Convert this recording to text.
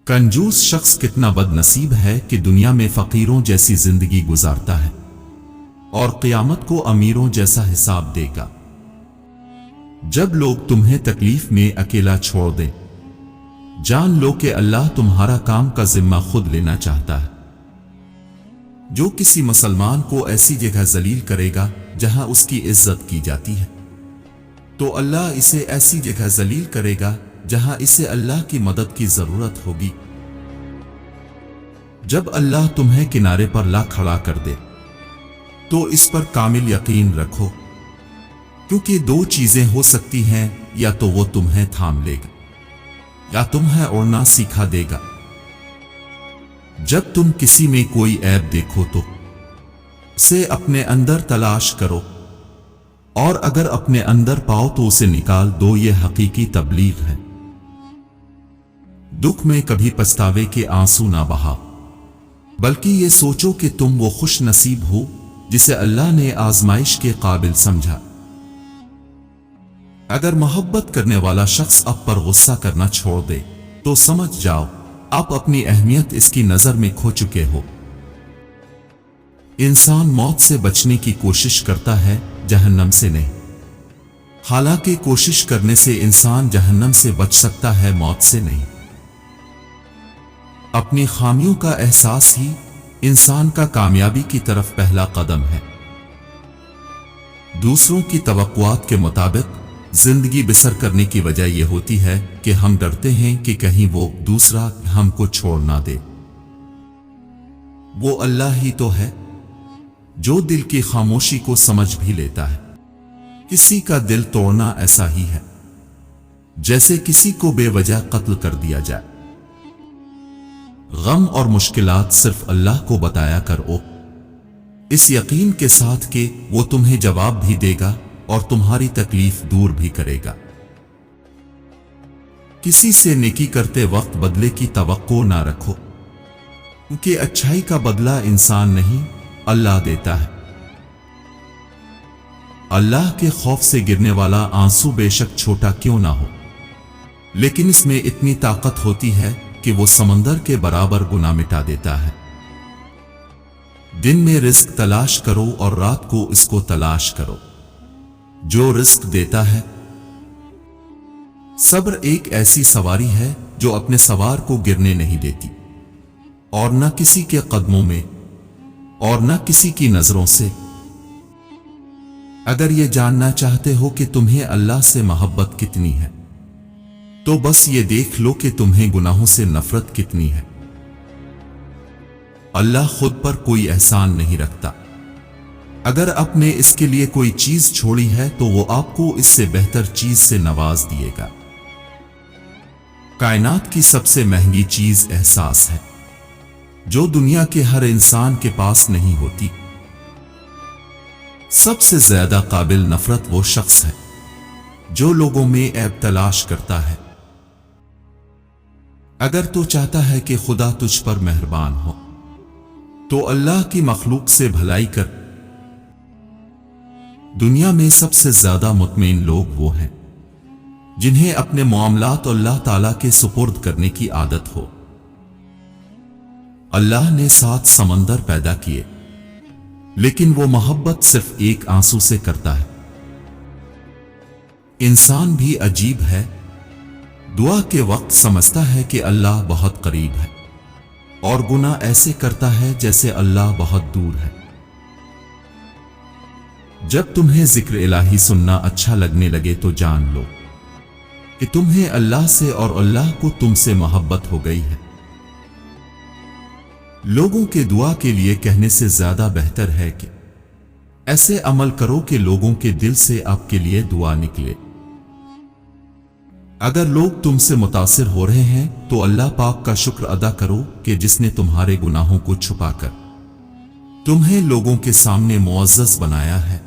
کنجوس شخص کتنا بد نصیب ہے کہ دنیا میں فقیروں جیسی زندگی گزارتا ہے اور قیامت کو امیروں جیسا حساب دے گا۔ جب لوگ تمہیں تکلیف میں اکیلا چھوڑ دیں، جان لو کہ اللہ تمہارا کام کا ذمہ خود لینا چاہتا ہے۔ جو کسی مسلمان کو ایسی جگہ ذلیل کرے گا جہاں اس کی عزت کی جاتی ہے، تو اللہ اسے ایسی جگہ ذلیل کرے گا جہاں اسے اللہ کی مدد کی ضرورت ہوگی۔ جب اللہ تمہیں کنارے پر لا کھڑا کر دے تو اس پر کامل یقین رکھو، کیونکہ دو چیزیں ہو سکتی ہیں، یا تو وہ تمہیں تھام لے گا یا تمہیں اڑنا سکھا دے گا۔ جب تم کسی میں کوئی عیب دیکھو تو اسے اپنے اندر تلاش کرو، اور اگر اپنے اندر پاؤ تو اسے نکال دو، یہ حقیقی تبلیغ ہے۔ دکھ میں کبھی پچھتاوے کے آنسو نہ بہا، بلکہ یہ سوچو کہ تم وہ خوش نصیب ہو جسے اللہ نے آزمائش کے قابل سمجھا۔ اگر محبت کرنے والا شخص آپ پر غصہ کرنا چھوڑ دے تو سمجھ جاؤ آپ اپنی اہمیت اس کی نظر میں کھو چکے ہو۔ انسان موت سے بچنے کی کوشش کرتا ہے، جہنم سے نہیں۔ حالانکہ کوشش کرنے سے انسان جہنم سے بچ سکتا ہے، موت سے نہیں۔ اپنی خامیوں کا احساس ہی انسان کا کامیابی کی طرف پہلا قدم ہے۔ دوسروں کی توقعات کے مطابق زندگی بسر کرنے کی وجہ یہ ہوتی ہے کہ ہم ڈرتے ہیں کہ کہیں وہ دوسرا ہم کو چھوڑ نہ دے۔ وہ اللہ ہی تو ہے جو دل کی خاموشی کو سمجھ بھی لیتا ہے۔ کسی کا دل توڑنا ایسا ہی ہے جیسے کسی کو بے وجہ قتل کر دیا جائے۔ غم اور مشکلات صرف اللہ کو بتایا کرو، اس یقین کے ساتھ کہ وہ تمہیں جواب بھی دے گا اور تمہاری تکلیف دور بھی کرے گا۔ کسی سے نیکی کرتے وقت بدلے کی توقع نہ رکھو، کیونکہ اچھائی کا بدلہ انسان نہیں، اللہ دیتا ہے۔ اللہ کے خوف سے گرنے والا آنسو بے شک چھوٹا کیوں نہ ہو، لیکن اس میں اتنی طاقت ہوتی ہے کہ وہ سمندر کے برابر گناہ مٹا دیتا ہے۔ دن میں رزق تلاش کرو اور رات کو اس کو تلاش کرو جو رزق دیتا ہے۔ صبر ایک ایسی سواری ہے جو اپنے سوار کو گرنے نہیں دیتی، اور نہ کسی کے قدموں میں اور نہ کسی کی نظروں سے۔ اگر یہ جاننا چاہتے ہو کہ تمہیں اللہ سے محبت کتنی ہے تو بس یہ دیکھ لو کہ تمہیں گناہوں سے نفرت کتنی ہے۔ اللہ خود پر کوئی احسان نہیں رکھتا۔ اگر آپ نے اس کے لیے کوئی چیز چھوڑی ہے تو وہ آپ کو اس سے بہتر چیز سے نواز دیے گا۔ کائنات کی سب سے مہنگی چیز احساس ہے، جو دنیا کے ہر انسان کے پاس نہیں ہوتی۔ سب سے زیادہ قابل نفرت وہ شخص ہے جو لوگوں میں عیب تلاش کرتا ہے۔ اگر تو چاہتا ہے کہ خدا تجھ پر مہربان ہو تو اللہ کی مخلوق سے بھلائی کر۔ دنیا میں سب سے زیادہ مطمئن لوگ وہ ہیں جنہیں اپنے معاملات اللہ تعالیٰ کے سپرد کرنے کی عادت ہو۔ اللہ نے 7 سمندر پیدا کیے، لیکن وہ محبت صرف ایک آنسو سے کرتا ہے۔ انسان بھی عجیب ہے، دعا کے وقت سمجھتا ہے کہ اللہ بہت قریب ہے، اور گناہ ایسے کرتا ہے جیسے اللہ بہت دور ہے۔ جب تمہیں ذکر الہی سننا اچھا لگنے لگے تو جان لو کہ تمہیں اللہ سے اور اللہ کو تم سے محبت ہو گئی ہے۔ لوگوں کے دعا کے لیے کہنے سے زیادہ بہتر ہے کہ ایسے عمل کرو کہ لوگوں کے دل سے آپ کے لیے دعا نکلے۔ اگر لوگ تم سے متاثر ہو رہے ہیں تو اللہ پاک کا شکر ادا کرو کہ جس نے تمہارے گناہوں کو چھپا کر تمہیں لوگوں کے سامنے معزز بنایا ہے۔